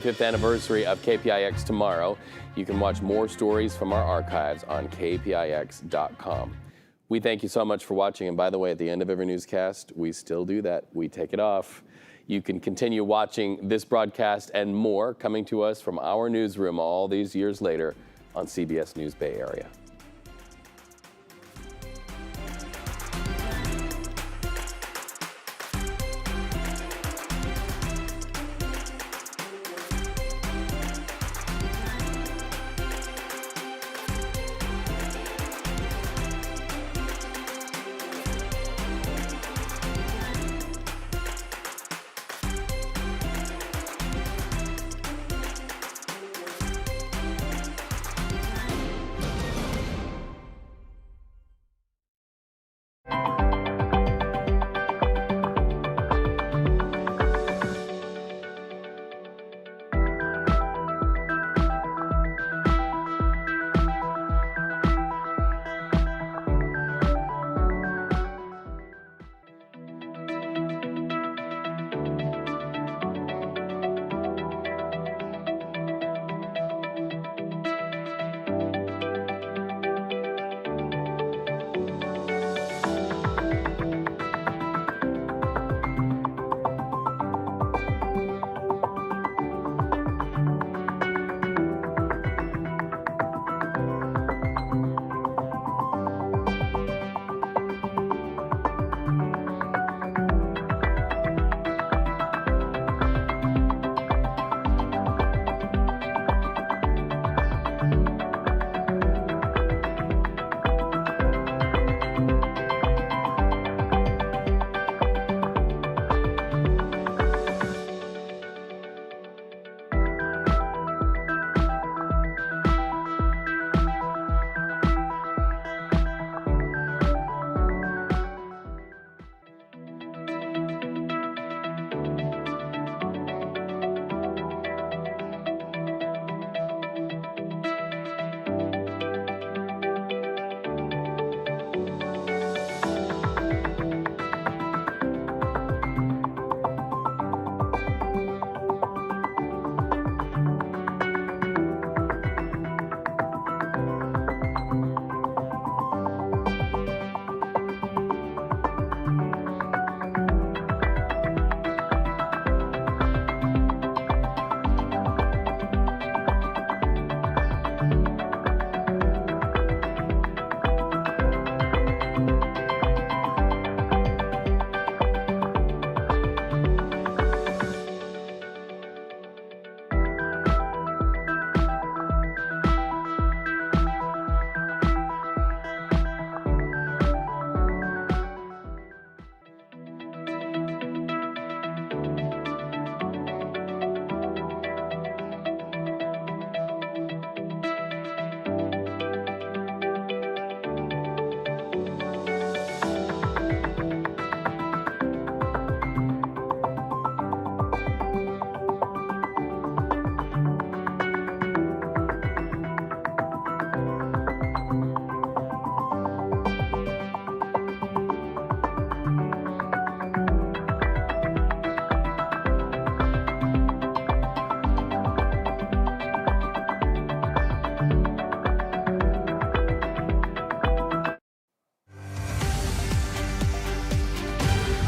5th anniversary of KPIX tomorrow. You can watch more stories from our archives on kpix.com. We thank you so much for watching. And by the way, at the end of every newscast, we still do that. We take it off. You can continue watching this broadcast and more coming to us from our newsroom all these years later on CBS News Bay Area.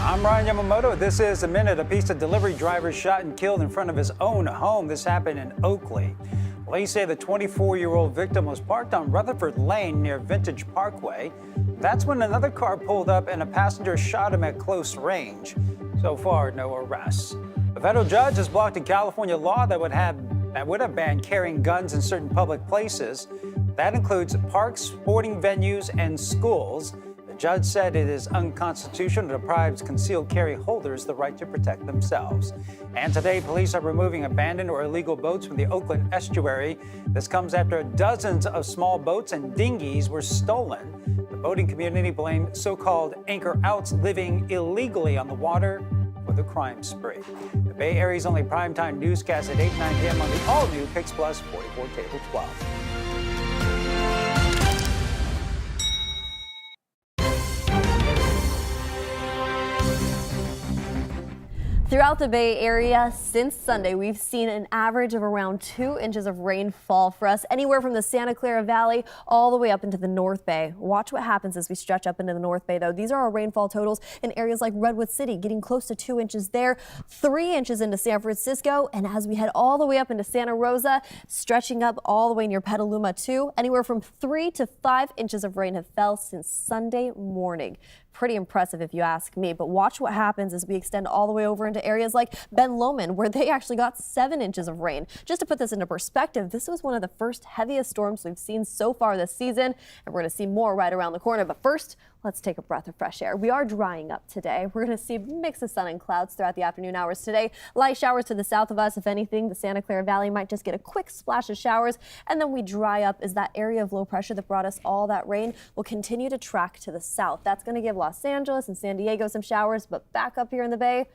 I'm Ryan Yamamoto. This is a minute. A pizza delivery driver shot and killed in front of his own home. This happened in Oakland. Police say the 24-year-old victim was parked on Rutherford Lane near Vintage Parkway. That's when another car pulled up and a passenger shot him at close range. So far, no arrests. A federal judge has blocked a California law that would have banned carrying guns in certain public places. That includes parks, sporting venues, and schools. The judge said it is unconstitutional to deprive concealed carry holders the right to protect themselves. And today, police are removing abandoned or illegal boats from the Oakland estuary. This comes after dozens of small boats and dinghies were stolen. The boating community blamed so-called anchor outs living illegally on the water for the crime spree. The Bay Area's only primetime newscast at 8, 9 p.m. on the all-new Pix Plus 44 Cable 12. Throughout the Bay Area since Sunday, we've seen an average of around 2 inches of rain fall for us, anywhere from the Santa Clara Valley all the way up into the North Bay. Watch what happens as we stretch up into the North Bay, though. These are our rainfall totals in areas like Redwood City, getting close to 2 inches there, 3 inches into San Francisco, and as we head all the way up into Santa Rosa, stretching up all the way near Petaluma, too, anywhere from 3 to 5 inches of rain have fell since Sunday morning. Pretty impressive if you ask me, but watch what happens as we extend all the way over into areas like Ben Lomond, where they actually got 7 inches of rain. Just to put this into perspective, this was one of the first heaviest storms we've seen so far this season, and we're going to see more right around the corner. But first, let's take a breath of fresh air. We are drying up today. We're going to see a mix of sun and clouds throughout the afternoon hours today. Light showers to the south of us. If anything, the Santa Clara Valley might just get a quick splash of showers, and then we dry up as that area of low pressure that brought us all that rain will continue to track to the south. That's going to give Los Angeles and San Diego some showers, but back up here in the Bay,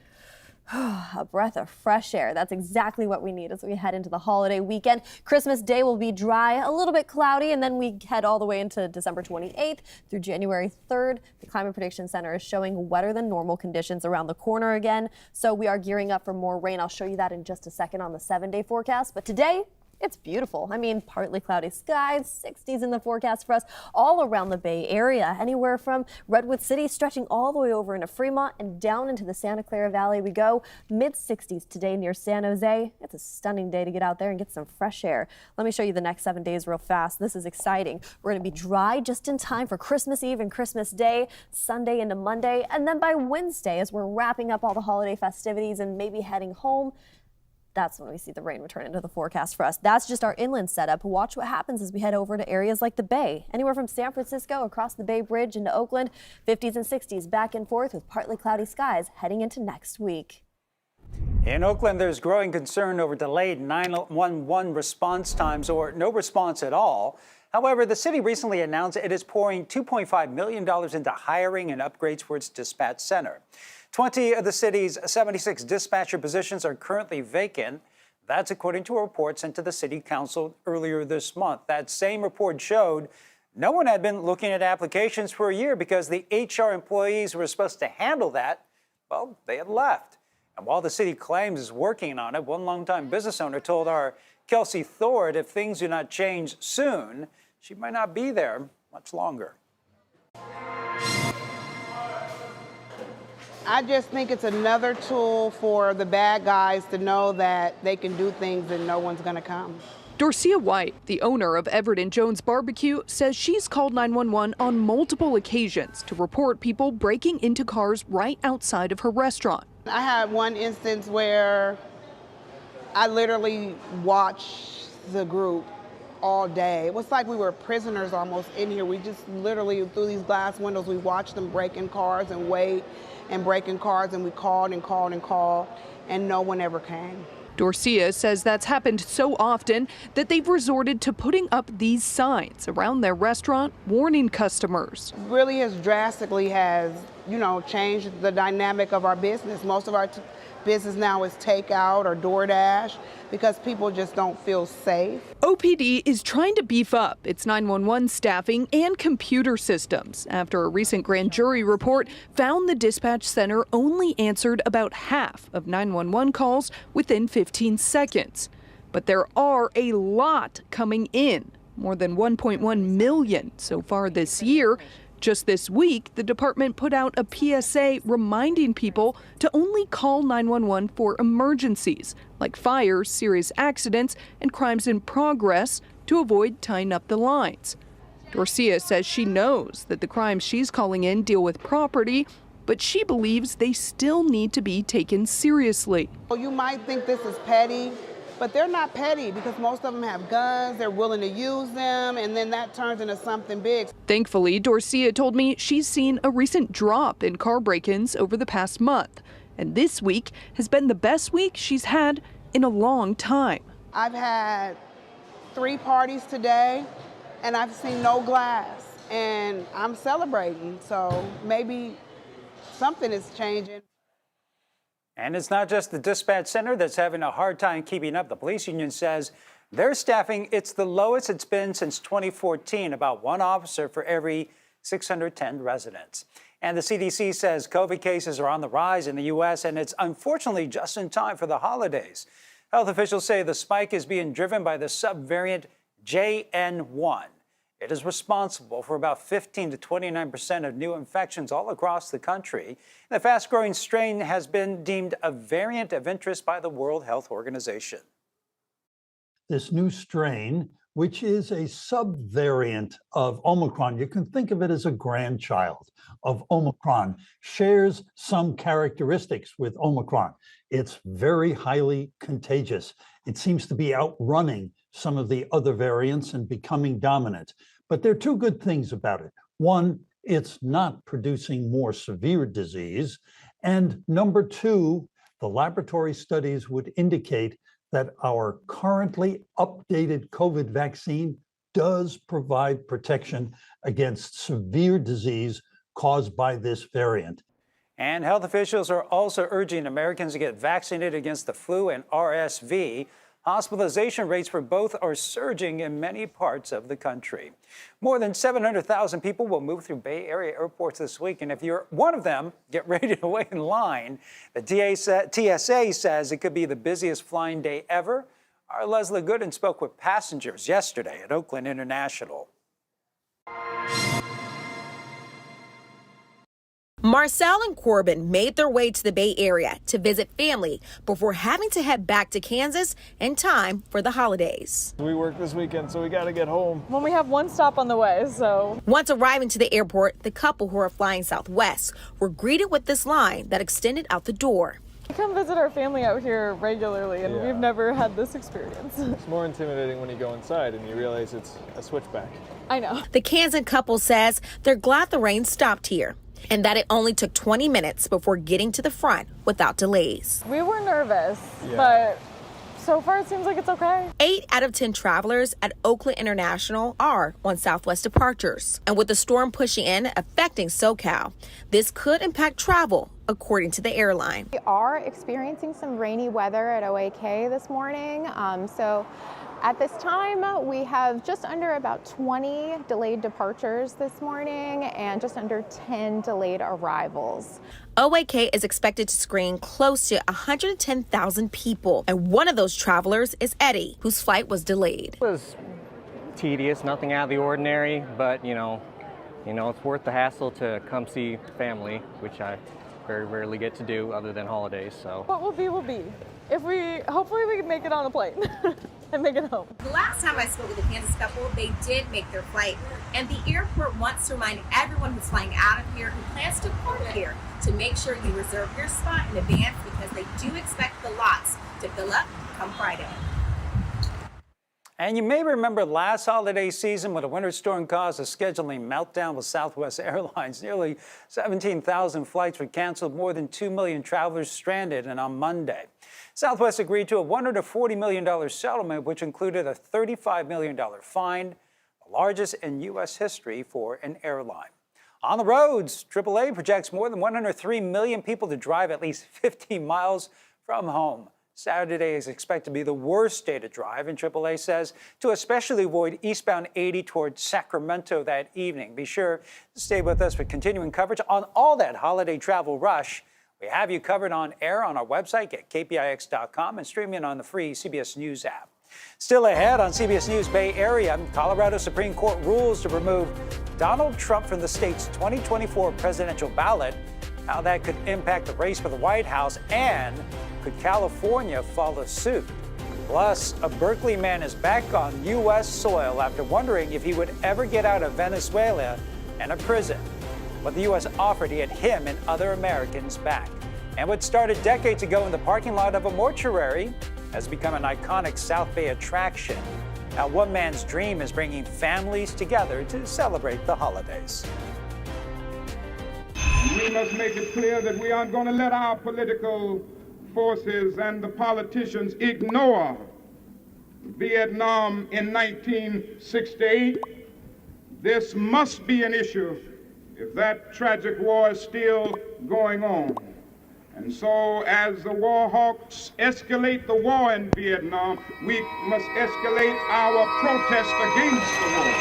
a breath of fresh air. That's exactly what we need as we head into the holiday weekend. Christmas Day will be dry, a little bit cloudy, and then we head all the way into December 28th through January 3rd. The Climate Prediction Center is showing wetter than normal conditions around the corner again, so we are gearing up for more rain. I'll show you that in just a second on the 7-day forecast, but today, it's beautiful. I mean, partly cloudy skies, 60s in the forecast for us all around the Bay Area, anywhere from Redwood City stretching all the way over into Fremont and down into the Santa Clara Valley we go. Mid-60s today near San Jose. It's a stunning day to get out there and get some fresh air. Let me show you the next 7 days real fast. This is exciting. We're going to be dry just in time for Christmas Eve and Christmas Day, Sunday into Monday, and then by Wednesday, as we're wrapping up all the holiday festivities and maybe heading home, that's when we see the rain return into the forecast for us. That's just our inland setup. Watch what happens as we head over to areas like the Bay. Anywhere from San Francisco across the Bay Bridge into Oakland, 50s and 60s back and forth with partly cloudy skies heading into next week. In Oakland, there's growing concern over delayed 911 response times or no response at all. However, the city recently announced it is pouring $2.5 million into hiring and upgrades for its dispatch center. 20 of the city's 76 dispatcher positions are currently vacant. That's according to a report sent to the city council earlier this month. That same report showed no one had been looking at applications for a year because the HR employees who were supposed to handle that, well, they had left. And while the city claims is working on it, one longtime business owner told our Kelsey Thorpe if things do not change soon, she might not be there much longer. I just think it's another tool for the bad guys to know that they can do things and no one's going to come. Dorcia White, the owner of Everett and Jones Barbecue, says she's called 911 on multiple occasions to report people breaking into cars right outside of her restaurant. I had one instance where I literally watched the group all day. It was like we were prisoners almost in here. We just literally, through these glass windows, we watched them break in cars and wait and break in cars, and we called and called and called, and no one ever came. Dorcia says that's happened so often that they've resorted to putting up these signs around their restaurant warning customers. Really has drastically changed the dynamic of our business. Most of our business now is takeout or DoorDash because people just don't feel safe. OPD is trying to beef up its 911 staffing and computer systems after a recent grand jury report found the dispatch center only answered about half of 911 calls within 15 seconds. But there are a lot coming in, more than 1.1 million so far this year. Just this week, the department put out a PSA reminding people to only call 911 for emergencies, like fires, serious accidents, and crimes in progress, to avoid tying up the lines. Dorcia says she knows that the crimes she's calling in deal with property, but she believes they still need to be taken seriously. Well, you might think this is petty, but they're not petty because most of them have guns, they're willing to use them, and then that turns into something big. Thankfully, Dorcia told me she's seen a recent drop in car break-ins over the past month, and this week has been the best week she's had in a long time. I've had 3 parties today, and I've seen no glass, and I'm celebrating, so maybe something is changing. And it's not just the dispatch center that's having a hard time keeping up. The police union says their staffing, it's the lowest it's been since 2014, about 1 officer for every 610 residents. And the CDC says COVID cases are on the rise in the U.S., and it's unfortunately just in time for the holidays. Health officials say the spike is being driven by the subvariant JN1. It is responsible for about 15 to 29% of new infections all across the country. The fast-growing strain has been deemed a variant of interest by the World Health Organization. This new strain, which is a subvariant of Omicron, you can think of it as a grandchild of Omicron, shares some characteristics with Omicron. It's very highly contagious. It seems to be outrunning some of the other variants and becoming dominant. But there are two good things about it. One, it's not producing more severe disease. And number two, the laboratory studies would indicate that our currently updated COVID vaccine does provide protection against severe disease caused by this variant. And health officials are also urging Americans to get vaccinated against the flu and RSV. Hospitalization rates for both are surging in many parts of the country. More than 700,000 people will move through Bay Area airports this week, and if you're one of them, get ready to wait in line. The TSA says it could be the busiest flying day ever. Our Leslie Gooden spoke with passengers yesterday at Oakland International. Marcel and Corbin made their way to the Bay Area to visit family before having to head back to Kansas in time for the holidays. We work this weekend, so we got to get home. Well, we have one stop on the way, so. Once arriving to the airport, the couple who are flying Southwest were greeted with this line that extended out the door. We come visit our family out here regularly, and we've never had this experience. It's more intimidating when you go inside and you realize it's a switchback. I know. The Kansan couple says they're glad the rain stopped here and that it only took 20 minutes before getting to the front without delays. We were nervous, but so far it seems like it's okay. 8 out of 10 travelers at Oakland International are on Southwest departures. And with the storm pushing in, affecting SoCal, this could impact travel, according to the airline. We are experiencing some rainy weather at OAK this morning. So at this time, we have just under about 20 delayed departures this morning and just under 10 delayed arrivals. OAK is expected to screen close to 110,000 people, and one of those travelers is Eddie, whose flight was delayed. It was tedious, nothing out of the ordinary, but you know, it's worth the hassle to come see family, which I very rarely get to do other than holidays. So what will be will be. Hopefully we can make it on a plane and make it home. The last time I spoke with the Kansas couple, they did make their flight, and the airport wants to remind everyone who's flying out of here who plans to park here to make sure you reserve your spot in advance, because they do expect the lots to fill up come Friday. And you may remember last holiday season when a winter storm caused a scheduling meltdown with Southwest Airlines. Nearly 17,000 flights were canceled, more than 2 million travelers stranded, and on Monday, Southwest agreed to a $140 million settlement, which included a $35 million fine, the largest in U.S. history for an airline. On the roads, AAA projects more than 103 million people to drive at least 15 miles from home. Saturday is expected to be the worst day to drive, and AAA says to especially avoid eastbound 80 towards Sacramento that evening. Be sure to stay with us for continuing coverage on all that holiday travel rush. We have you covered on air on our website at kpix.com and streaming on the free CBS News app. Still ahead on CBS News Bay Area, Colorado Supreme Court rules to remove Donald Trump from the state's 2024 presidential ballot, how that could impact the race for the White House, and could California follow suit? Plus, a Berkeley man is back on U.S. soil after wondering if he would ever get out of Venezuela and a prison. What the U.S. offered to get him and other Americans back. And what started decades ago in the parking lot of a mortuary has become an iconic South Bay attraction. Now, one man's dream is bringing families together to celebrate the holidays. We must make it clear that we aren't going to let our political forces and the politicians ignore Vietnam in 1968. This must be an issue if that tragic war is still going on. And so as the war hawks escalate the war in Vietnam, we must escalate our protest against the war.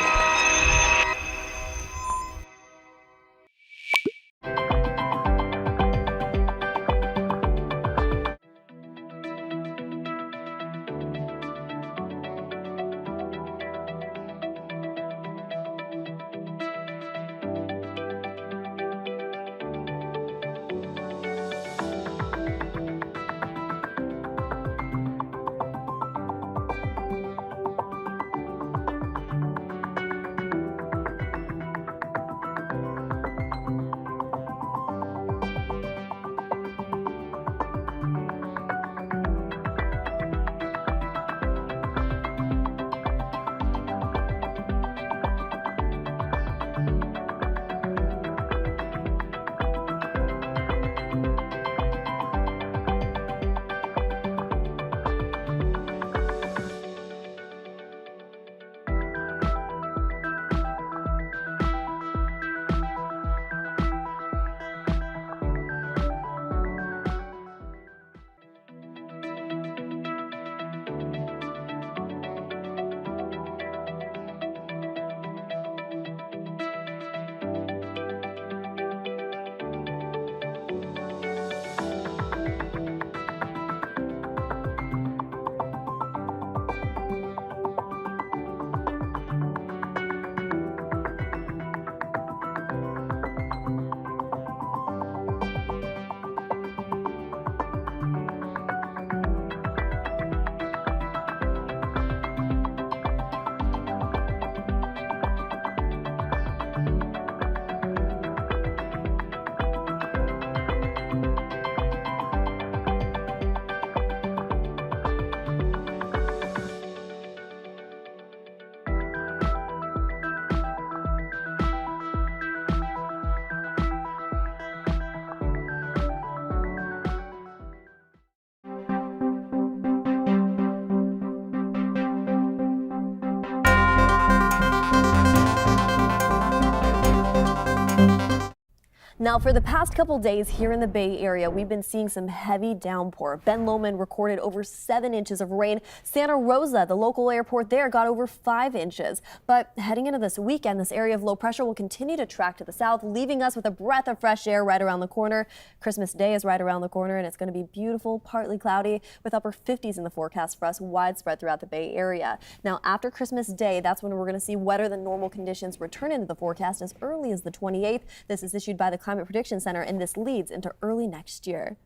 Now, for the past couple days here in the Bay Area, we've been seeing some heavy downpour. Ben Lomond recorded over 7 inches of rain. Santa Rosa, the local airport there, got over 5 inches. But heading into this weekend, this area of low pressure will continue to track to the south, leaving us with a breath of fresh air right around the corner. Christmas Day is right around the corner, and it's going to be beautiful, partly cloudy, with upper 50s in the forecast for us widespread throughout the Bay Area. Now, after Christmas Day, that's when we're going to see wetter than normal conditions return into the forecast as early as the 28th. This is issued by the Climate Prediction Center, and this leads into early next year.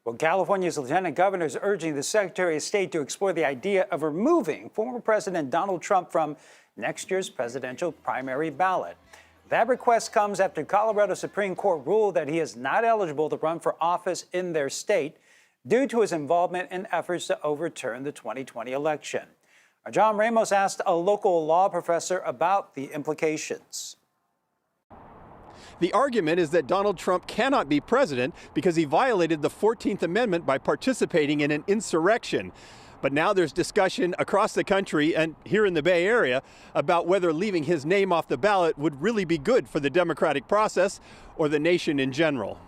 Well, California's Lieutenant Governor is urging the Secretary of State to explore the idea of removing former President Donald Trump from next year's presidential primary ballot. That request comes after Colorado Supreme Court ruled that he is not eligible to run for office in their state due to his involvement in efforts to overturn the 2020 election. John Ramos asked a local law professor about the implications. The argument is that Donald Trump cannot be president because he violated the 14th Amendment by participating in an insurrection. But now there's discussion across the country and here in the Bay Area about whether leaving his name off the ballot would really be good for the democratic process or the nation in general.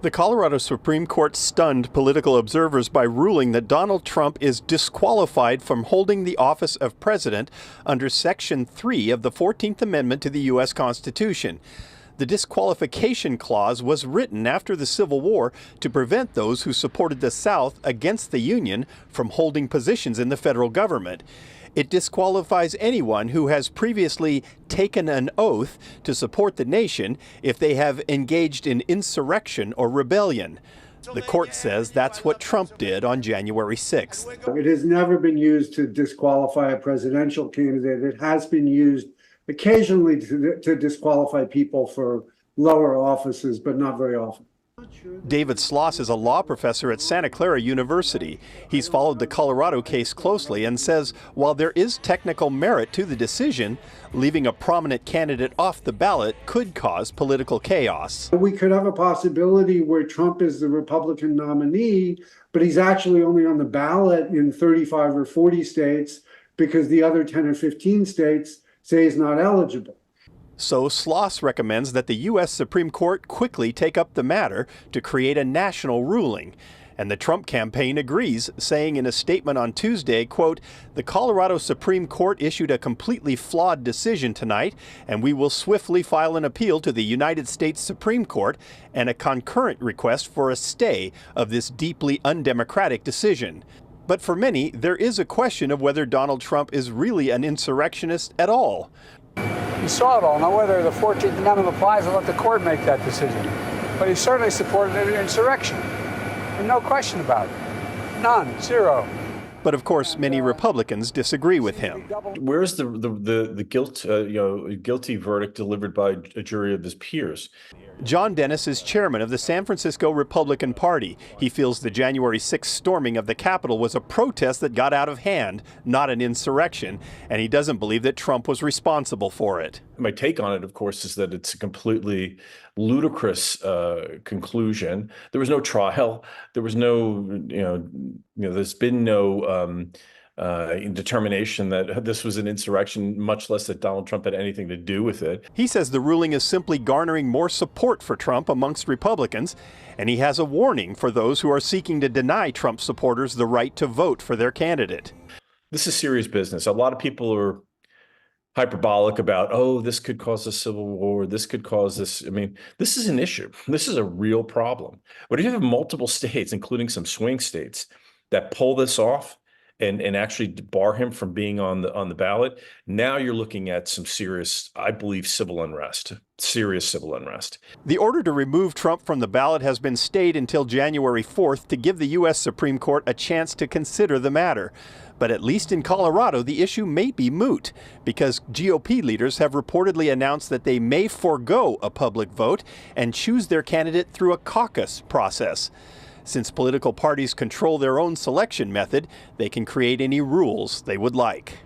The Colorado Supreme Court stunned political observers by ruling that Donald Trump is disqualified from holding the office of president under Section 3 of the 14th Amendment to the U.S. Constitution. The disqualification clause was written after the Civil War to prevent those who supported the South against the Union from holding positions in the federal government. It disqualifies anyone who has previously taken an oath to support the nation if they have engaged in insurrection or rebellion. The court says that's what Trump did on January 6th. It has never been used to disqualify a presidential candidate. It has been used occasionally to disqualify people for lower offices, but not very often. David Sloss is a law professor at Santa Clara University. He's followed the Colorado case closely and says while there is technical merit to the decision, leaving a prominent candidate off the ballot could cause political chaos. We could have a possibility where Trump is the Republican nominee, but he's actually only on the ballot in 35 or 40 states because the other 10 or 15 states say he's not eligible. So Sloss recommends that the U.S. Supreme Court quickly take up the matter to create a national ruling. And the Trump campaign agrees, saying in a statement on Tuesday, quote, "The Colorado Supreme Court issued a completely flawed decision tonight, and we will swiftly file an appeal to the United States Supreme Court and a concurrent request for a stay of this deeply undemocratic decision." But for many, there is a question of whether Donald Trump is really an insurrectionist at all. You saw it all. Now, whether the 14th Amendment applies, I'll let the court make that decision. But he certainly supported an insurrection. And no question about it. None. Zero. But of course, many Republicans disagree with him. Where's the guilty verdict delivered by a jury of his peers? John Dennis is chairman of the San Francisco Republican Party. He feels the January 6th storming of the Capitol was a protest that got out of hand, not an insurrection, and he doesn't believe that Trump was responsible for it. My take on it, of course, is that it's a completely ludicrous conclusion. There was no trial. There was no, there's been no determination that this was an insurrection, much less that Donald Trump had anything to do with it. He says the ruling is simply garnering more support for Trump amongst Republicans, and he has a warning for those who are seeking to deny Trump supporters the right to vote for their candidate. This is serious business. A lot of people are hyperbolic about, oh, this could cause a civil war, this could cause this. I mean, this is an issue. This is a real problem. But if you have multiple states, including some swing states, that pull this off, and actually bar him from being on the ballot, now you're looking at some serious, I believe, civil unrest, serious civil unrest. The order to remove Trump from the ballot has been stayed until January 4th to give the U.S. Supreme Court a chance to consider the matter. But at least in Colorado, the issue may be moot because GOP leaders have reportedly announced that they may forego a public vote and choose their candidate through a caucus process. Since political parties control their own selection method, they can create any rules they would like.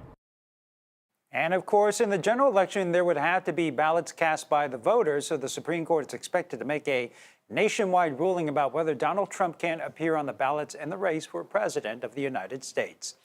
And of course, in the general election, there would have to be ballots cast by the voters, so the Supreme Court is expected to make a nationwide ruling about whether Donald Trump can appear on the ballots in the race for president of the United States.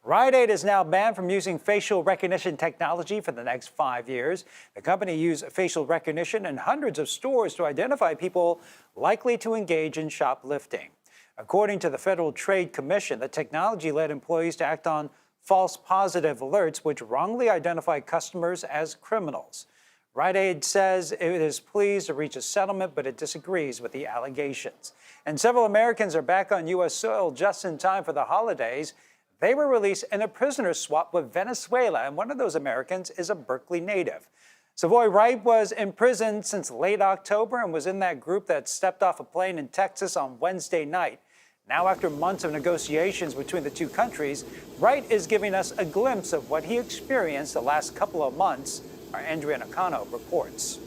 Rite Aid is now banned from using facial recognition technology for the next 5 years. The company used facial recognition in hundreds of stores to identify people likely to engage in shoplifting. According to the Federal Trade Commission, the technology led employees to act on false positive alerts, which wrongly identify customers as criminals. Rite Aid says it is pleased to reach a settlement, but it disagrees with the allegations. And several Americans are back on U.S. soil just in time for the holidays. They were released in a prisoner swap with Venezuela, and one of those Americans is a Berkeley native. Savoy Wright was in prison since late October and was in that group that stepped off a plane in Texas on Wednesday night. Now, after months of negotiations between the two countries, Wright is giving us a glimpse of what he experienced the last couple of months. Our Andrea Nakano reports.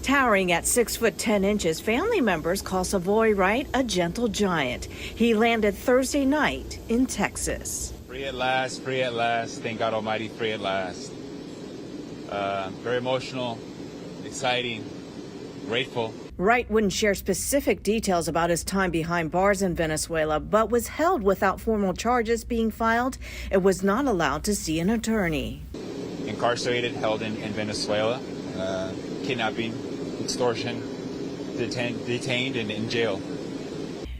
Towering at 6'10", family members call Savoy Wright a gentle giant. He landed Thursday night in Texas. Free at last, thank God Almighty, free at last. Very emotional, exciting, grateful. Wright wouldn't share specific details about his time behind bars in Venezuela, but was held without formal charges being filed and was not allowed to see an attorney. Incarcerated, held in Venezuela, kidnapping, extortion, detained and in jail.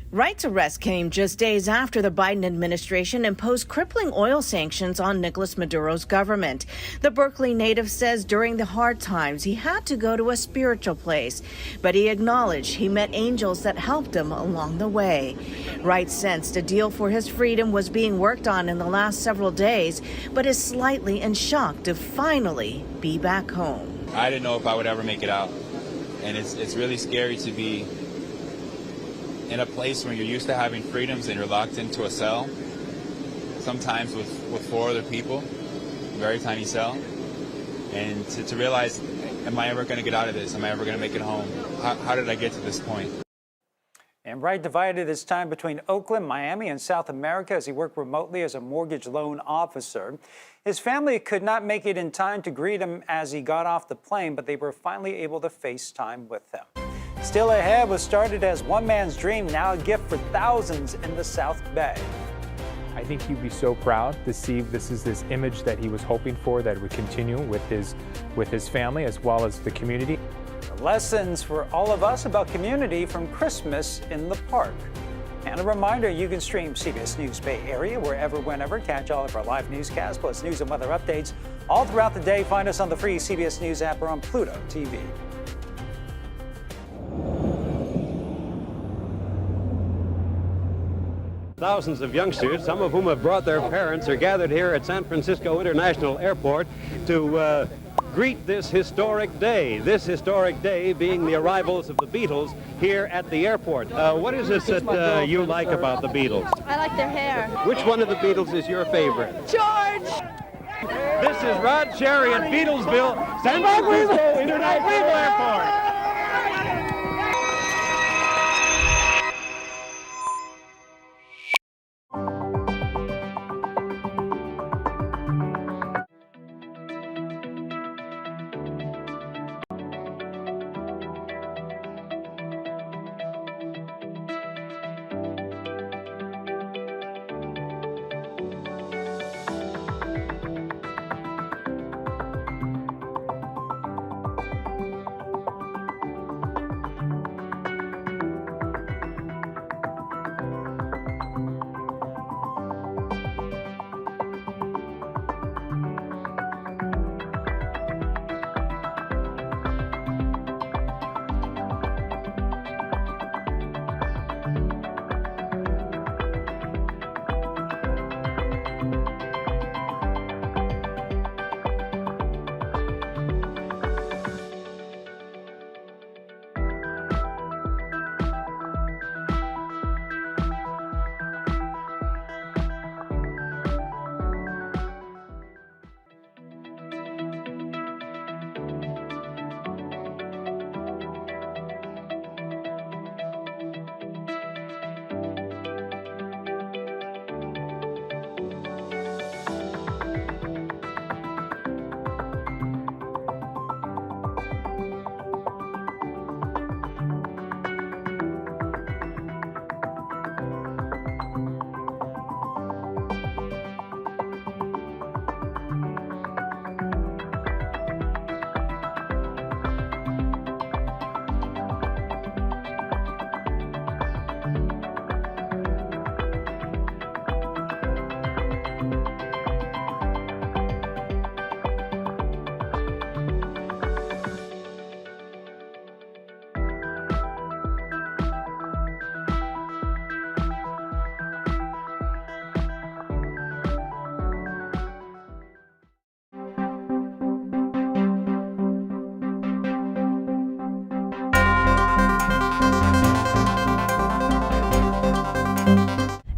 Wright's arrest came just days after the Biden administration imposed crippling oil sanctions on Nicolas Maduro's government. The Berkeley native says during the hard times he had to go to a spiritual place, but he acknowledged he met angels that helped him along the way. Wright sensed a deal for his freedom was being worked on in the last several days, but is slightly in shock to finally be back home. I didn't know if I would ever make it out, and it's really scary to be in a place where you're used to having freedoms and you're locked into a cell, sometimes with 4 other people, a very tiny cell, and to realize, am I ever going to get out of this? Am I ever going to make it home? How did I get to this point? And Wright divided his time between Oakland, Miami, and South America as he worked remotely as a mortgage loan officer. His family could not make it in time to greet him as he got off the plane, but they were finally able to FaceTime with him. Still Ahead was started as one man's dream, now a gift for thousands in the South Bay. I think he'd be so proud to see this is this image that he was hoping for, that would continue with his family as well as the community. Lessons for all of us about community from Christmas in the park. And a reminder, you can stream CBS News Bay Area wherever, whenever. Catch all of our live newscasts, plus news and weather updates all throughout the day. Find us on the free CBS News app or on Pluto TV. Thousands of youngsters, some of whom have brought their parents, are gathered here at San Francisco International Airport to greet this historic day. This historic day being the arrivals of the Beatles here at the airport. What is it that you like about the Beatles? I like their hair. Which one of the Beatles is your favorite? George! This is Rod Cherry at Beatlesville, San Francisco International Airport.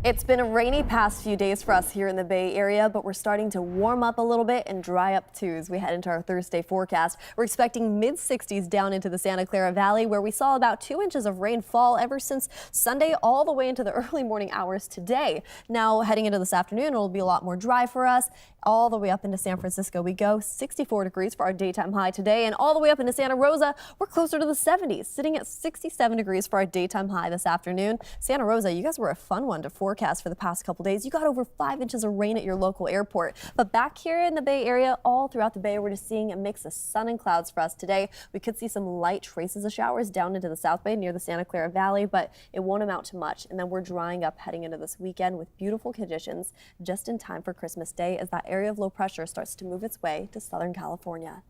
It's been a rainy past few days for us here in the Bay Area, but we're starting to warm up a little bit and dry up too as we head into our Thursday forecast. We're expecting mid-60s down into the Santa Clara Valley, where we saw about 2 inches of rain fall ever since Sunday all the way into the early morning hours today. Now heading into this afternoon, it'll be a lot more dry for us. All the way up into San Francisco we go, 64 degrees for our daytime high today, and all the way up into Santa Rosa, we're closer to the 70s, sitting at 67 degrees for our daytime high this afternoon. Santa Rosa, you guys were a fun one to forecast for the past couple days. You got over 5 inches of rain at your local airport. But back here in the Bay Area, all throughout the Bay, we're just seeing a mix of sun and clouds for us today. We could see some light traces of showers down into the South Bay near the Santa Clara Valley, but it won't amount to much. And then we're drying up heading into this weekend with beautiful conditions just in time for Christmas Day as that area of low pressure starts to move its way to Southern California.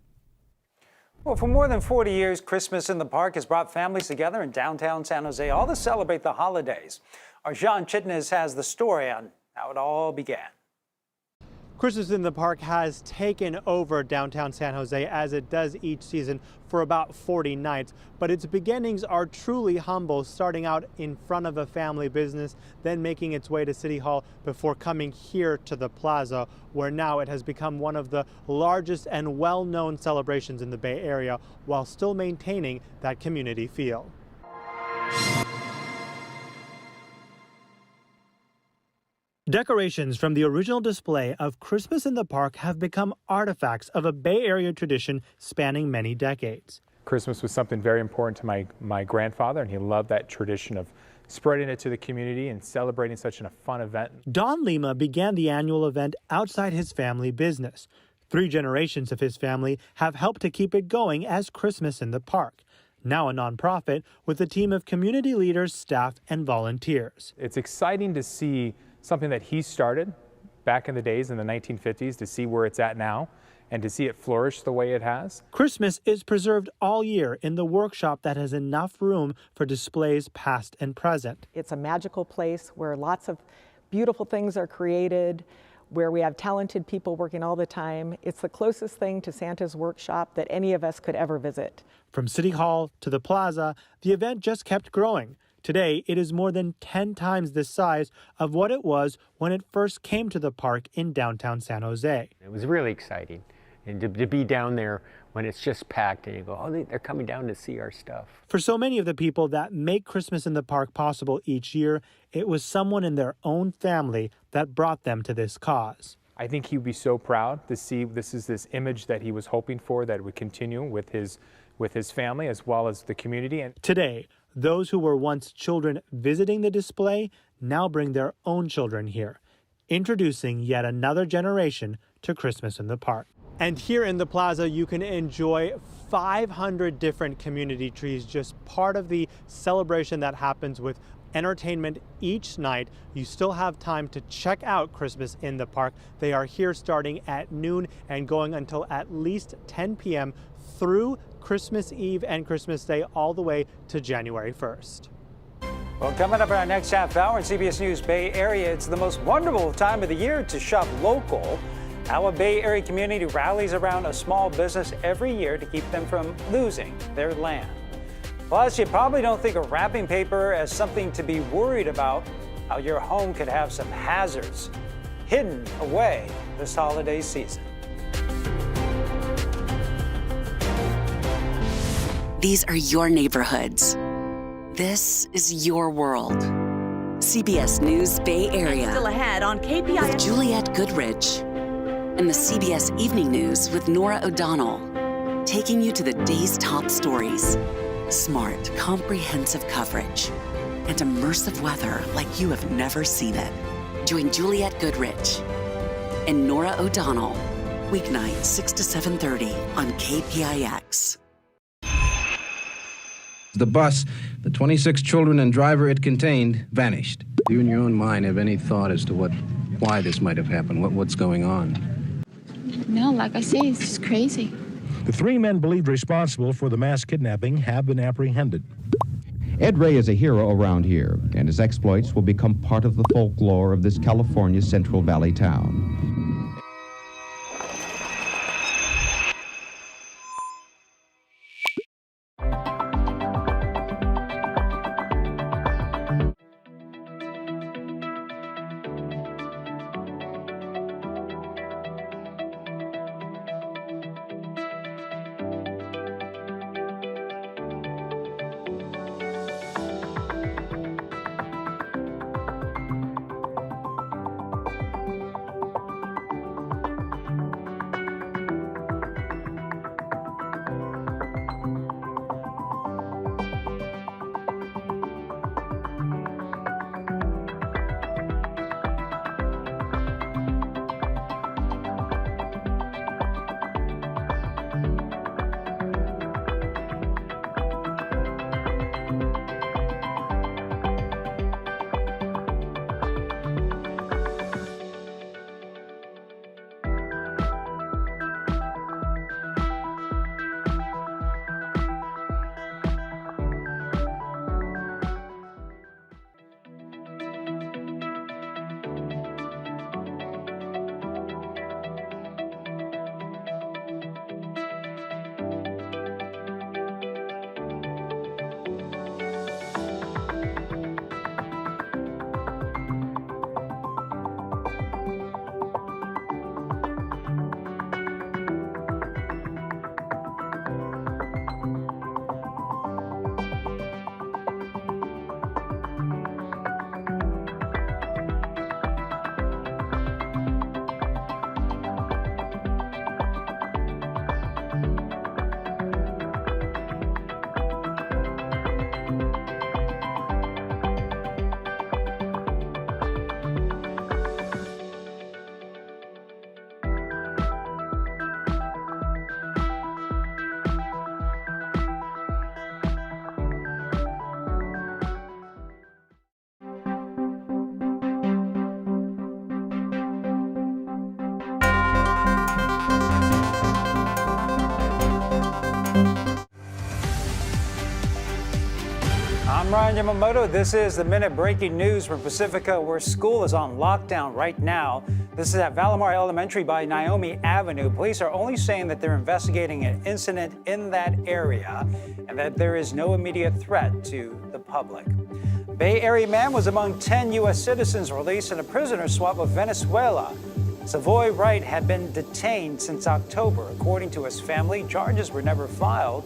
Well, for more than 40 years, Christmas in the Park has brought families together in downtown San Jose, all to celebrate the holidays. Our John Chitnis has the story on how it all began. Christmas in the Park has taken over downtown San Jose, as it does each season, for about 40 nights. But its beginnings are truly humble, starting out in front of a family business, then making its way to City Hall before coming here to the plaza, where now it has become one of the largest and well-known celebrations in the Bay Area, while still maintaining that community feel. Decorations from the original display of Christmas in the Park have become artifacts of a Bay Area tradition spanning many decades. Christmas was something very important to my grandfather, and he loved that tradition of spreading it to the community and celebrating such a fun event. Don Lima began the annual event outside his family business. 3 generations of his family have helped to keep it going as Christmas in the Park. Now a nonprofit with a team of community leaders, staff, and volunteers. It's exciting to see something that he started back in the days in the 1950s, to see where it's at now and to see it flourish the way it has. Christmas is preserved all year in the workshop that has enough room for displays past and present. It's a magical place where lots of beautiful things are created, where we have talented people working all the time. It's the closest thing to Santa's workshop that any of us could ever visit. From City Hall to the plaza, the event just kept growing. Today, it is more than 10 times the size of what it was when it first came to the park in downtown San Jose. It was really exciting, and to be down there when it's just packed and you go, oh, they're coming down to see our stuff. For so many of the people that make Christmas in the Park possible each year, it was someone in their own family that brought them to this cause. I think he would be so proud to see this image that he was hoping for, that would continue with his family as well as the community. And today, those who were once children visiting the display now bring their own children here, introducing yet another generation to Christmas in the Park. And here in the plaza, you can enjoy 500 different community trees, just part of the celebration that happens with entertainment each night. You still have time to check out Christmas in the Park. They are here starting at noon and going until at least 10 p.m. through Christmas Eve and Christmas Day, all the way to January 1st. Well, coming up in our next half hour in CBS News Bay Area, it's the most wonderful time of the year to shop local. How a Bay Area community rallies around a small business every year to keep them from losing their land. Plus, you probably don't think of wrapping paper as something to be worried about, how your home could have some hazards hidden away this holiday season. These are your neighborhoods. This is your world. CBS News Bay Area. Still ahead on KPIX. With Juliette Goodrich. And the CBS Evening News with Nora O'Donnell. Taking you to the day's top stories. Smart, comprehensive coverage. And immersive weather like you have never seen it. Join Juliette Goodrich and Nora O'Donnell. Weeknight, 6 to 7:30 on KPIX. The bus, the 26 children and driver it contained, vanished. Do you in your own mind have any thought as to why this might have happened? What's going on? No, like I say, it's just crazy. The 3 men believed responsible for the mass kidnapping have been apprehended. Ed Ray is a hero around here, and his exploits will become part of the folklore of this California Central Valley town. I'm Ryan Yamamoto. This is the Minute breaking news from Pacifica, where school is on lockdown right now. This is at Valamar Elementary by Naomi Avenue. Police are only saying that they're investigating an incident in that area and that there is no immediate threat to the public. Bay Area man was among 10 U.S. citizens released in a prisoner swap with Venezuela. Savoy Wright had been detained since October. According to his family, charges were never filed.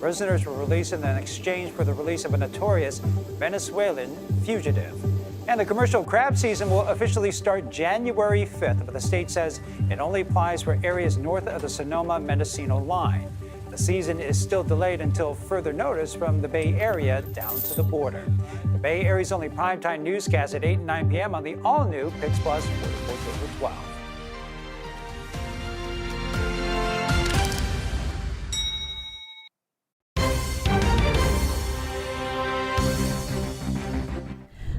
Prisoners were released in exchange for the release of a notorious Venezuelan fugitive. And the commercial crab season will officially start January 5th, but the state says it only applies for areas north of the Sonoma-Mendocino line. The season is still delayed until further notice from the Bay Area down to the border. The Bay Area's only primetime newscast at 8 and 9 p.m. on the all-new Pix Plus 44 12.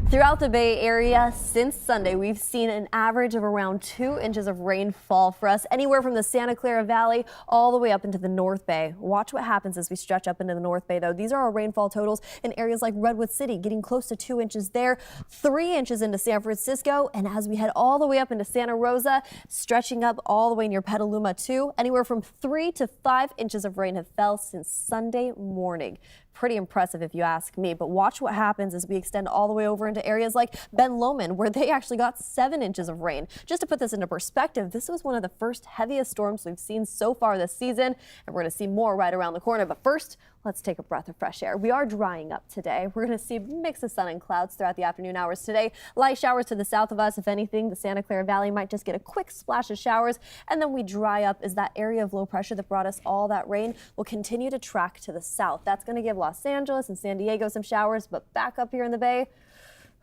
Throughout the Bay Area since Sunday, we've seen an average of around 2 inches of rain fall for us, anywhere from the Santa Clara Valley all the way up into the North Bay. Watch what happens as we stretch up into the North Bay, though. These are our rainfall totals in areas like Redwood City, getting close to 2 inches there, 3 inches into San Francisco, and as we head all the way up into Santa Rosa, stretching up all the way near Petaluma, too, anywhere from 3 to 5 inches of rain have fell since Sunday morning. Pretty impressive if you ask me, but watch what happens as we extend all the way over into areas like Ben Lomond, where they actually got 7 inches of rain. Just to put this into perspective, this was one of the first heaviest storms we've seen so far this season, and we're going to see more right around the corner. But first, let's take a breath of fresh air. We are drying up today. We're going to see a mix of sun and clouds throughout the afternoon hours today. Light showers to the south of us. If anything, the Santa Clara Valley might just get a quick splash of showers, and then we dry up as that area of low pressure that brought us all that rain will continue to track to the south. That's going to give Los Angeles and San Diego some showers, but back up here in the Bay,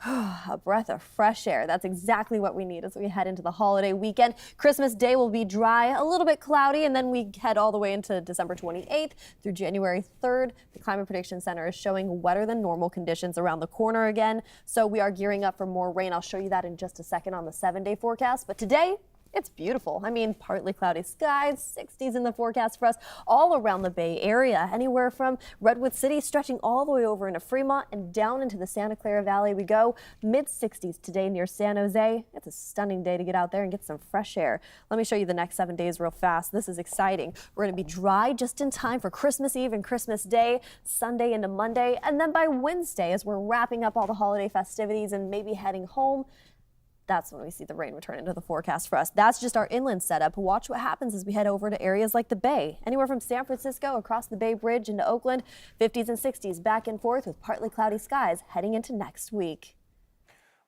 a breath of fresh air. That's exactly what we need as we head into the holiday weekend. Christmas Day will be dry, a little bit cloudy, and then we head all the way into December 28th through January 3rd. The Climate Prediction Center is showing wetter than normal conditions around the corner again, so we are gearing up for more rain. I'll show you that in just a second on the 7-day forecast, but today, it's beautiful. I mean, partly cloudy skies, 60s in the forecast for us all around the Bay Area, anywhere from Redwood City stretching all the way over into Fremont and down into the Santa Clara Valley we go. Mid-60s today near San Jose. It's a stunning day to get out there and get some fresh air. Let me show you the next 7 days real fast. This is exciting. We're going to be dry just in time for Christmas Eve and Christmas Day, Sunday into Monday, and then by Wednesday, as we're wrapping up all the holiday festivities and maybe heading home, that's when we see the rain return into the forecast for us. That's just our inland setup. Watch what happens as we head over to areas like the Bay. Anywhere from San Francisco across the Bay Bridge into Oakland, 50s and 60s back and forth with partly cloudy skies heading into next week.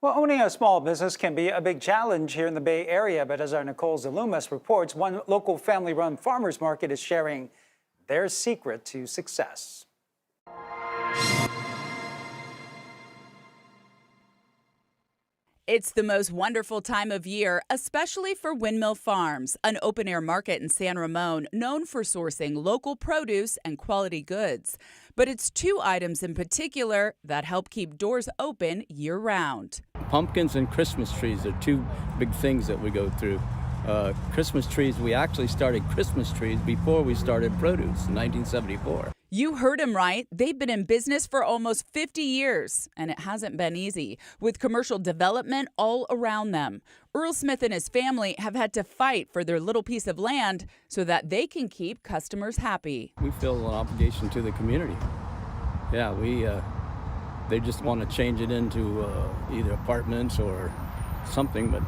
Well, owning a small business can be a big challenge here in the Bay Area, but as our Nicole Zalumas reports, one local family-run farmers market is sharing their secret to success. It's the most wonderful time of year, especially for Windmill Farms, an open-air market in San Ramon known for sourcing local produce and quality goods. But it's 2 items in particular that help keep doors open year-round. Pumpkins and Christmas trees are 2 big things that we go through. Christmas trees, we actually started Christmas trees before we started produce in 1974. You heard him right. They've been in business for almost 50 years, and it hasn't been easy, with commercial development all around them. Earl Smith and his family have had to fight for their little piece of land so that they can keep customers happy. We feel an obligation to the community. Yeah, they just want to change it into either apartments or something, but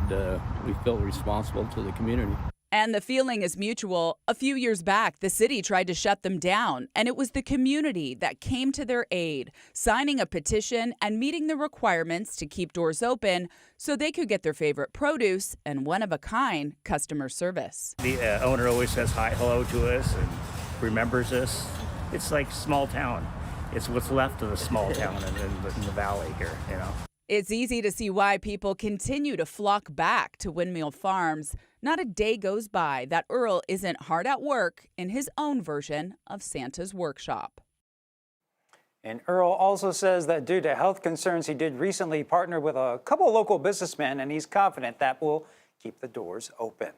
we feel responsible to the community. And the feeling is mutual. A few years back, the city tried to shut them down, and it was the community that came to their aid, signing a petition and meeting the requirements to keep doors open so they could get their favorite produce and one-of-a-kind customer service. The owner always says hello to us and remembers us. It's like small town. It's what's left of a small town in the valley here, you know. It's easy to see why people continue to flock back to Windmill Farms. Not a day goes by that Earl isn't hard at work in his own version of Santa's workshop. And Earl also says that due to health concerns, he did recently partner with a couple local businessmen, and he's confident that will keep the doors open.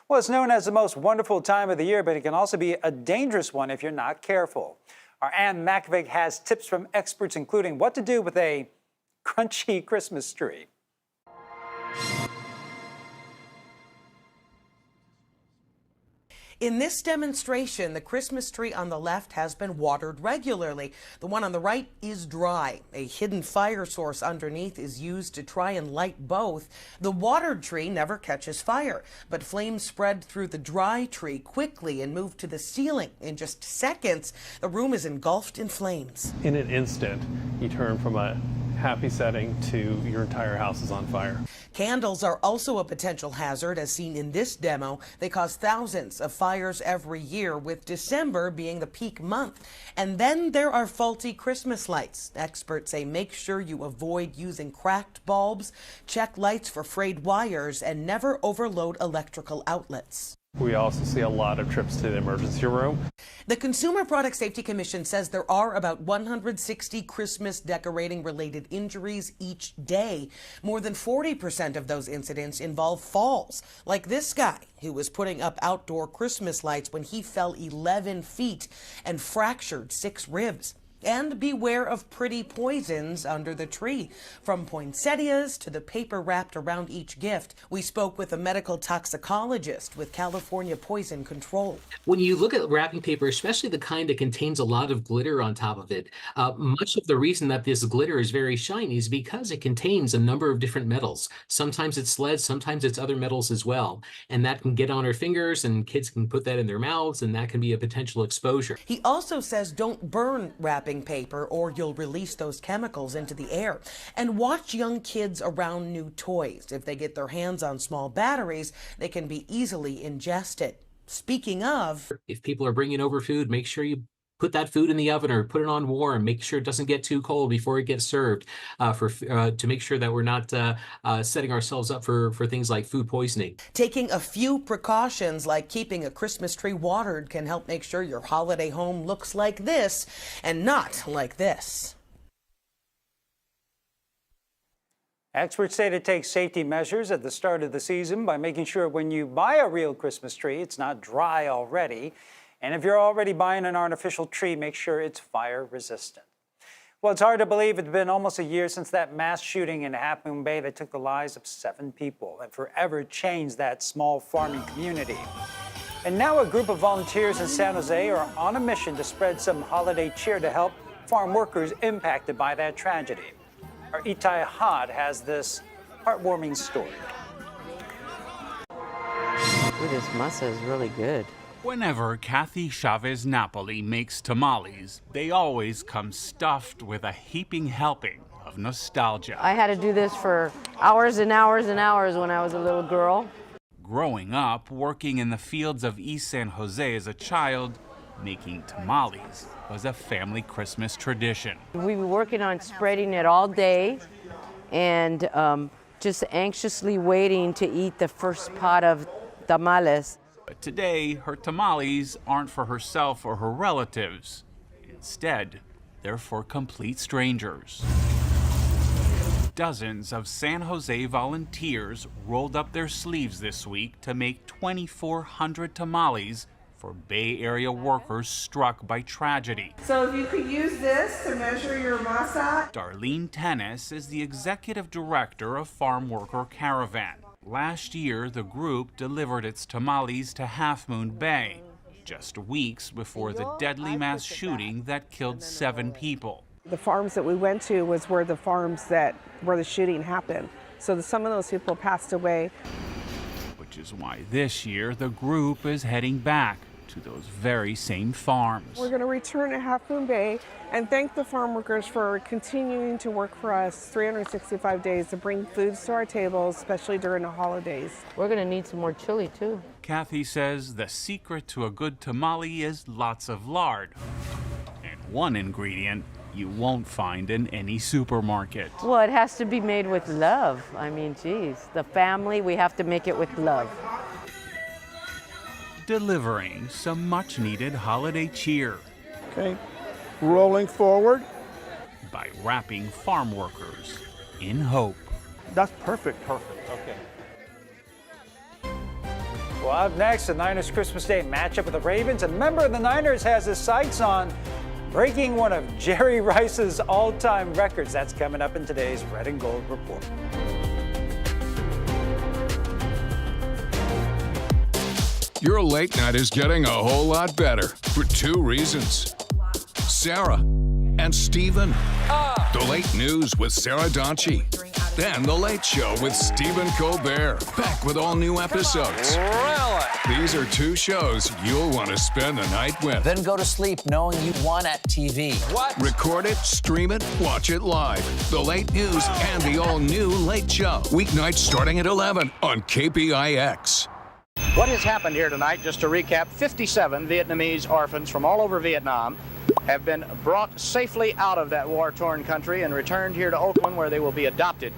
Well, it's known as the most wonderful time of the year, but it can also be a dangerous one if you're not careful. Our Ann Makovic has tips from experts, including what to do with a crunchy Christmas tree. In this demonstration, the Christmas tree on the left has been watered regularly. The one on the right is dry. A hidden fire source underneath is used to try and light both. The watered tree never catches fire, but flames spread through the dry tree quickly and move to the ceiling. In just seconds, the room is engulfed in flames. In an instant, you turn from a happy setting to your entire house is on fire. Candles are also a potential hazard, as seen in this demo. They cause thousands of fires every year, with December being the peak month. And then there are faulty Christmas lights. Experts say make sure you avoid using cracked bulbs, check lights for frayed wires, and never overload electrical outlets. We also see a lot of trips to the emergency room. The Consumer Product Safety Commission says there are about 160 Christmas decorating related injuries each day. More than 40% of those incidents involve falls, like this guy who was putting up outdoor Christmas lights when he fell 11 feet and fractured 6 ribs. And beware of pretty poisons under the tree, from poinsettias to the paper wrapped around each gift. We spoke with a medical toxicologist with California Poison Control. When you look at wrapping paper, especially the kind that contains a lot of glitter on top of it, much of the reason that this glitter is very shiny is because it contains a number of different metals. Sometimes it's lead, sometimes it's other metals as well. And that can get on our fingers, and kids can put that in their mouths, and that can be a potential exposure. He also says don't burn wrapping paper or you'll release those chemicals into the air. And watch young kids around new toys. If they get their hands on small batteries, they can be easily ingested. Speaking of, if people are bringing over food, make sure you put that food in the oven or put it on warm. Make sure it doesn't get too cold before it gets served, to make sure that we're not setting ourselves up for things like food poisoning. Taking a few precautions like keeping a Christmas tree watered can help make sure your holiday home looks like this and not like this. Experts say to take safety measures at the start of the season by making sure when you buy a real Christmas tree, it's not dry already. And if you're already buying an artificial tree, make sure it's fire resistant. Well, it's hard to believe it's been almost a year since that mass shooting in Half Moon Bay that took the lives of 7 people and forever changed that small farming community. And now a group of volunteers in San Jose are on a mission to spread some holiday cheer to help farm workers impacted by that tragedy. Our Itai Had has this heartwarming story. Ooh, this masa is really good. Whenever Kathy Chavez Napoli makes tamales, they always come stuffed with a heaping helping of nostalgia. I had to do this for hours and hours and hours when I was a little girl. Growing up, working in the fields of East San Jose as a child, making tamales was a family Christmas tradition. We were working on spreading it all day and just anxiously waiting to eat the first pot of tamales. But today, her tamales aren't for herself or her relatives. Instead, they're for complete strangers. Dozens of San Jose volunteers rolled up their sleeves this week to make 2,400 tamales for Bay Area workers struck by tragedy. So if you could use this to measure your masa. Darlene Tennis is the executive director of Farm Worker Caravan. Last year, the group delivered its tamales to Half Moon Bay, just weeks before the deadly mass shooting that killed 7 people. The farms that we went to was where the shooting happened. So some of those people passed away. Which is why this year the group is heading back to those very same farms. We're going to return to Half Moon Bay and thank the farm workers for continuing to work for us 365 days to bring foods to our tables, especially during the holidays. We're going to need some more chili too. Kathy says the secret to a good tamale is lots of lard. And one ingredient you won't find in any supermarket. Well, it has to be made with love. I mean, geez, the family, we have to make it with love. Delivering some much-needed holiday cheer. Okay, rolling forward. By wrapping farm workers in hope. That's perfect, okay. Well, up next, the Niners Christmas Day matchup with the Ravens. A member of the Niners has his sights on breaking one of Jerry Rice's all-time records. That's coming up in today's Red and Gold Report. Your late night is getting a whole lot better for two reasons. Sarah and Stephen. The Late News with Sarah Donchie. Then The Late Show with Stephen Colbert. Back with all new episodes. Really? These are two shows you'll want to spend the night with. Then go to sleep knowing you won at TV. What? Record it, stream it, watch it live. The Late News and the all-new Late Show. Weeknights starting at 11 on KPIX. What has happened here tonight, just to recap, 57 Vietnamese orphans from all over Vietnam have been brought safely out of that war-torn country and returned here to Oakland, where they will be adopted.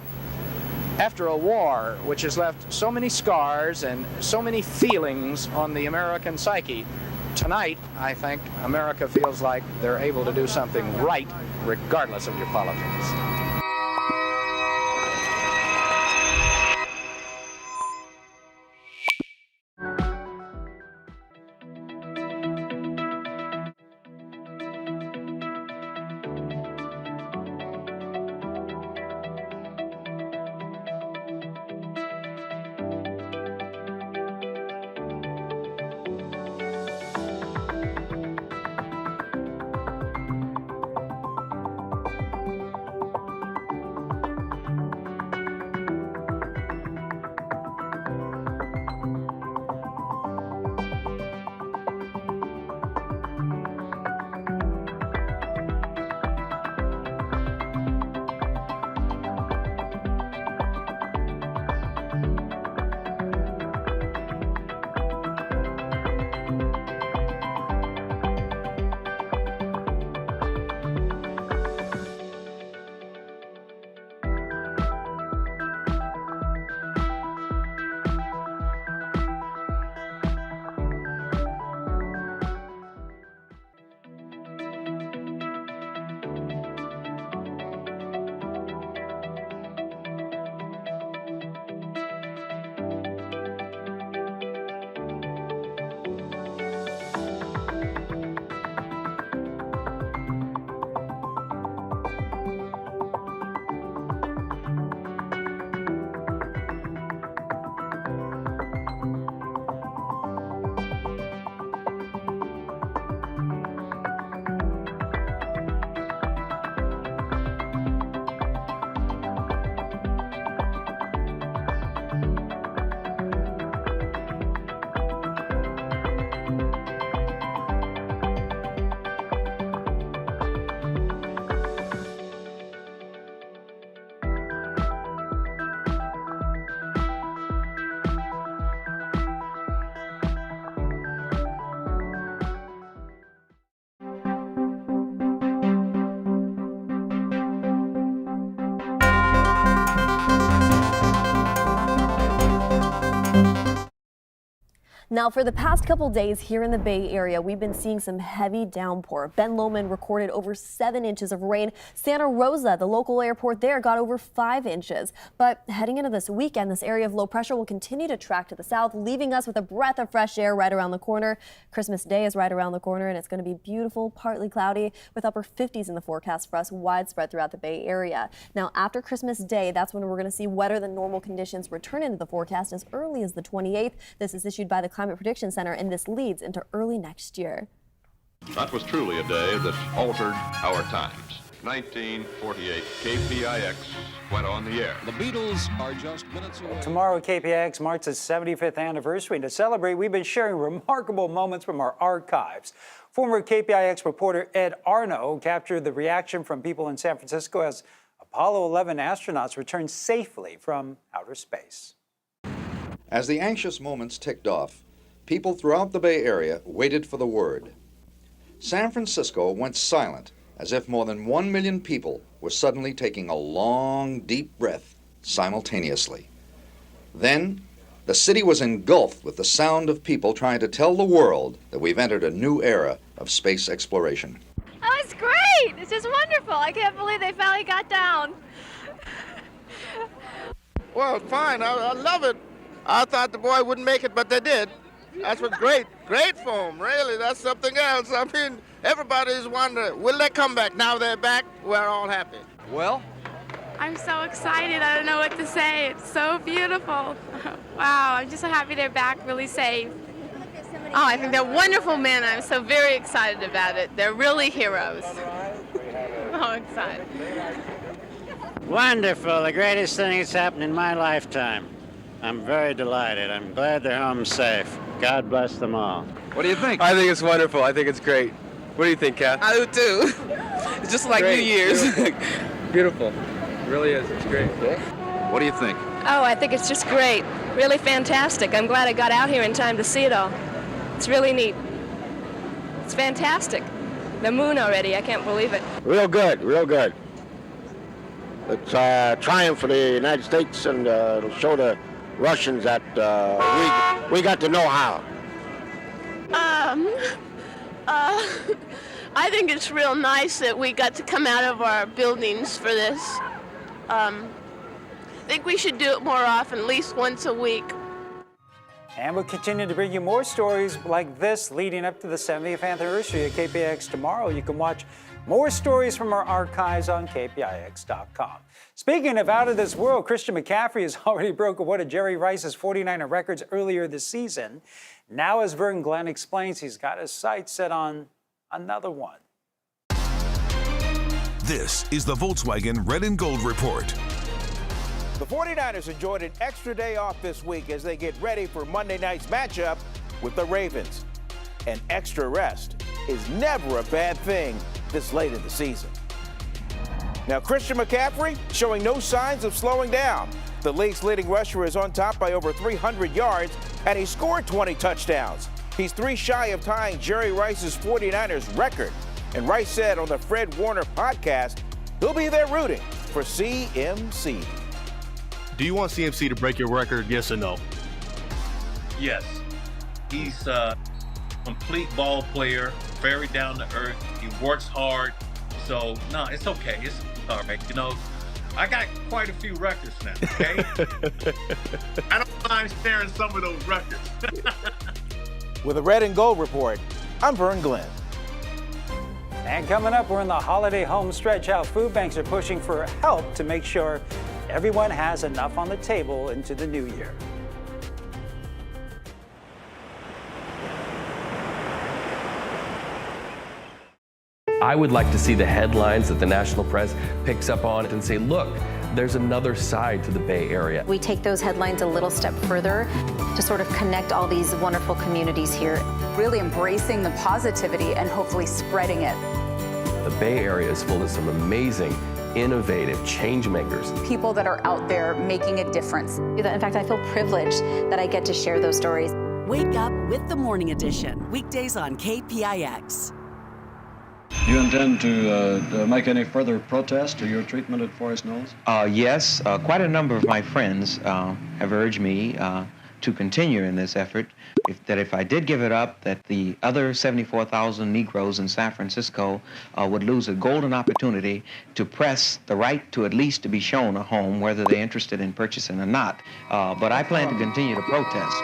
After a war which has left so many scars and so many feelings on the American psyche, tonight, I think, America feels like they're able to do something right, regardless of your politics. Now, for the past couple days here in the Bay Area, we've been seeing some heavy downpour. Ben Lomond recorded over 7 inches of rain. Santa Rosa, the local airport there, got over 5 inches. But heading into this weekend, this area of low pressure will continue to track to the south, leaving us with a breath of fresh air right around the corner. Christmas Day is right around the corner, and it's going to be beautiful, partly cloudy, with upper 50s in the forecast for us, widespread throughout the Bay Area. Now, after Christmas Day, that's when we're going to see wetter than normal conditions return into the forecast as early as the 28th. This is issued by the Climate Prediction Center, and this leads into early next year. That was truly a day that altered our times. 1948, KPIX went on the air. The Beatles are just minutes away. Tomorrow, KPIX marks its 75th anniversary, and to celebrate, we've been sharing remarkable moments from our archives. Former KPIX reporter Ed Arno captured the reaction from people in San Francisco as Apollo 11 astronauts returned safely from outer space. As the anxious moments ticked off, people throughout the Bay Area waited for the word. San Francisco went silent, as if more than 1 million people were suddenly taking a long, deep breath simultaneously. Then, the city was engulfed with the sound of people trying to tell the world that we've entered a new era of space exploration. Oh, it's great! It's just wonderful. I can't believe they finally got down. Well, fine. I love it. I thought the boy wouldn't make it, but they did. That's what's great. Great for them, really. That's something else. I mean, Everybody's wondering, will they come back? Now they're back, we're all happy. Well, I'm so excited. I don't know what to say. It's so beautiful. Wow, I'm just so happy they're back, really safe. Oh, I think they're wonderful men. I'm so very excited about it. They're really heroes. Oh, excited. Wonderful, the greatest thing that's happened in my lifetime. I'm very delighted. I'm glad they're home safe. God bless them all. what do you think? I think it's wonderful. I think it's great. What do you think, Kath? I do too. It's just like Great. New Year's. Beautiful. It really is. It's great. What do you think? Oh, I think it's just great. Really fantastic. I'm glad I got out here in time to see it all. It's really neat. It's fantastic. The moon already. I can't believe it. Real good, real good. It's a triumph for the United States, and it'll show the Russians that we got the know-how. I think it's real nice that we got to come out of our buildings for this. I think we should do it more often, at least once a week. And we'll continue to bring you more stories like this leading up to the 70th anniversary of KPIX tomorrow. You can watch more stories from our archives on kpix.com. Speaking of out of this world, Christian McCaffrey has already broken one of Jerry Rice's 49er records earlier this season. Now, as Vern Glenn explains, he's got his sights set on another one. This is the Volkswagen Red and Gold Report. The 49ers enjoyed an extra day off this week as they get ready for Monday night's matchup with the Ravens. An extra rest is never a bad thing this late in the season. Now, Christian McCaffrey showing no signs of slowing down. The league's leading rusher is on top by over 300 yards, and he scored 20 touchdowns. He's 3 shy of tying Jerry Rice's 49ers record. And Rice said on the Fred Warner podcast, he'll be there rooting for CMC. Do you want CMC to break your record, yes or no? Yes. He's a complete ball player, very down to earth. He works hard. So, no, it's okay. It's all right. You know, I got quite a few records now, okay? I don't mind sharing some of those records. With a Red and Gold Report, I'm Vern Glenn. And coming up, we're in the holiday home stretch. How food banks are pushing for help to make sure everyone has enough on the table into the new year. I would like to see the headlines that the national press picks up on and say, look, there's another side to the Bay Area. We take those headlines a little step further to sort of connect all these wonderful communities here. Really embracing the positivity and hopefully spreading it. The Bay Area is full of some amazing, innovative change makers. People that are out there making a difference. In fact, I feel privileged that I get to share those stories. Wake up with the Morning Edition, weekdays on KPIX. Do you intend to make any further protest to your treatment at Forest Knolls? Yes, quite a number of my friends have urged me to continue in this effort, if I did give it up, that the other 74,000 Negroes in San Francisco would lose a golden opportunity to press the right to at least to be shown a home, whether they're interested in purchasing or not. But I plan to continue to protest.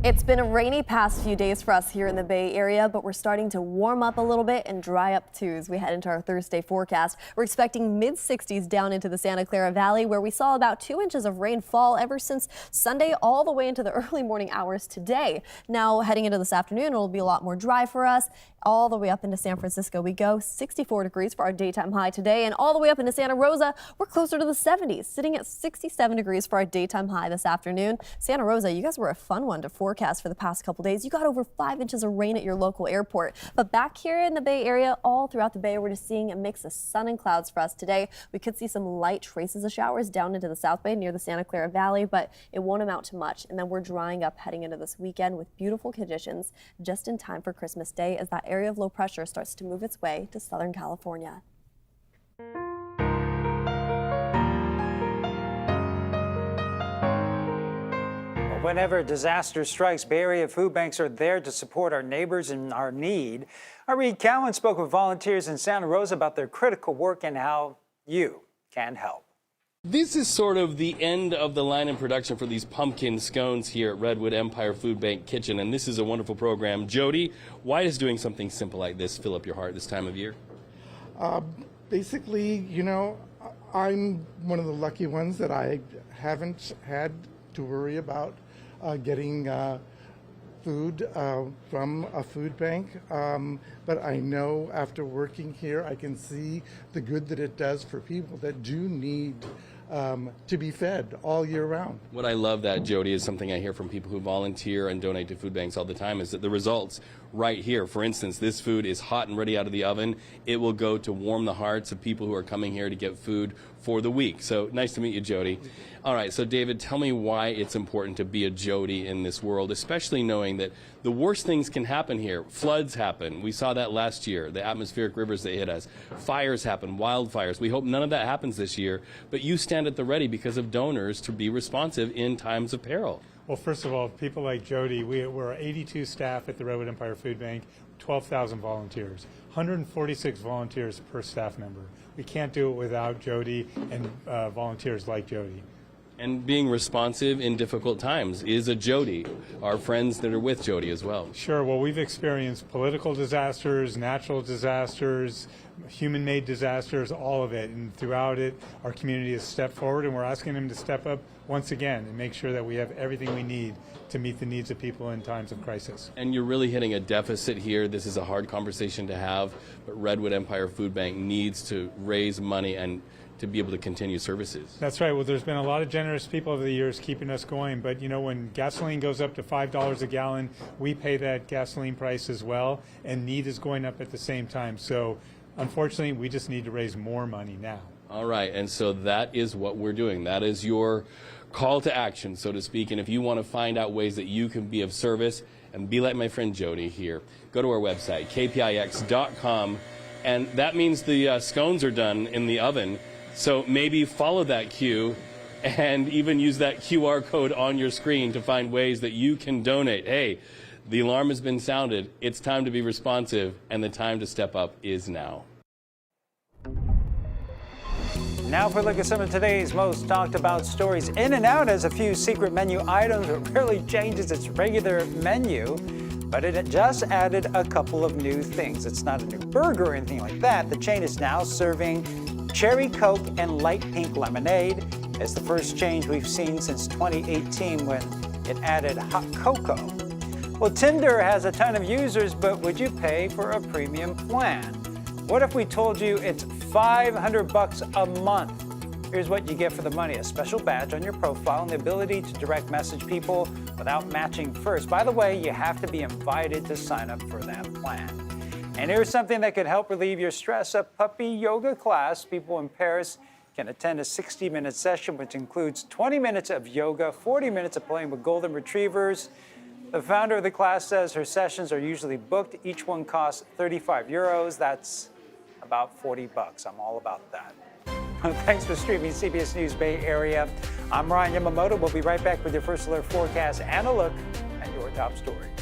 It's been a rainy past few days for us here in the Bay Area, but we're starting to warm up a little bit and dry up too as we head into our Thursday forecast. We're expecting mid-60s down into the Santa Clara Valley, where we saw about 2 inches of rain fall ever since Sunday all the way into the early morning hours today. Now heading into this afternoon, it'll be a lot more dry for us. All the way up into San Francisco we go, 64 degrees for our daytime high today, and all the way up into Santa Rosa, we're closer to the 70s, sitting at 67 degrees for our daytime high this afternoon. Santa Rosa, you guys were a fun one to forecast for the past couple days. You got over 5 inches of rain at your local airport. But back here in the Bay Area, all throughout the Bay, we're just seeing a mix of sun and clouds for us today. We could see some light traces of showers down into the South Bay near the Santa Clara Valley, but it won't amount to much. And then we're drying up heading into this weekend with beautiful conditions just in time for Christmas Day as that area of low pressure starts to move its way to Southern California. Whenever a disaster strikes, Bay Area food banks are there to support our neighbors in our need. Our Reed Cowan spoke with volunteers in Santa Rosa about their critical work and how you can help. This is sort of the end of the line in production for these pumpkin scones here at Redwood Empire Food Bank Kitchen, and this is a wonderful program. Jody, why does doing something simple like this fill up your heart this time of year? Basically, you know, I'm one of the lucky ones that I haven't had to worry about getting food from a food bank, but I know after working here I can see the good that it does for people that do need to be fed all year round. What I love that, Jody, is something I hear from people who volunteer and donate to food banks all the time, is that the results right here. For instance, this food is hot and ready out of the oven. It will go to warm the hearts of people who are coming here to get food for the week. So nice to meet you, Jody. All right, so David, tell me why it's important to be a Jody in this world, especially knowing that the worst things can happen here. Floods happen. We saw that last year, the atmospheric rivers that hit us. Fires happen, wildfires. We hope none of that happens this year, but you stand at the ready because of donors to be responsive in times of peril. Well, first of all, people like Jody, we're 82 staff at the Redwood Empire Food Bank, 12,000 volunteers, 146 volunteers per staff member. We can't do it without Jody and volunteers like Jody. And being responsive in difficult times is a Jody, our friends that are with Jody as well. Sure. Well, we've experienced political disasters, natural disasters, human-made disasters, all of it. And throughout it, our community has stepped forward, and we're asking them to step up once again and make sure that we have everything we need to meet the needs of people in times of crisis. And you're really hitting a deficit here. This is a hard conversation to have, but Redwood Empire Food Bank needs to raise money and to be able to continue services. That's right. Well, there's been a lot of generous people over the years keeping us going, but you know, when gasoline goes up to $5 a gallon, we pay that gasoline price as well, and need is going up at the same time. So unfortunately, we just need to raise more money now. All right, and so that is what we're doing. That is your call to action, so to speak, and if you want to find out ways that you can be of service and be like my friend Jody here, go to our website, kpix.com, and that means the scones are done in the oven. So maybe follow that cue and even use that QR code on your screen to find ways that you can donate. Hey, the alarm has been sounded. It's time to be responsive, and the time to step up is now. Now for a look at some of today's most talked about stories. In-N-Out has a few secret menu items that really changes its regular menu, but it just added a couple of new things. It's not a new burger or anything like that. The chain is now serving Cherry Coke and light pink lemonade. It's the first change we've seen since 2018 when it added hot cocoa. Well, Tinder has a ton of users, but would you pay for a premium plan? What if we told you it's $500 a month? Here's what you get for the money: a special badge on your profile and the ability to direct message people without matching first. By the way, you have to be invited to sign up for that plan. And here's something that could help relieve your stress: a puppy yoga class. People in Paris can attend a 60-minute session, which includes 20 minutes of yoga, 40 minutes of playing with golden retrievers. The founder of the class says her sessions are usually booked. Each one costs 35 euros. That's about $40. I'm all about that. Thanks for streaming CBS News Bay Area. I'm Ryan Yamamoto. We'll be right back with your First Alert forecast and a look at your top stories.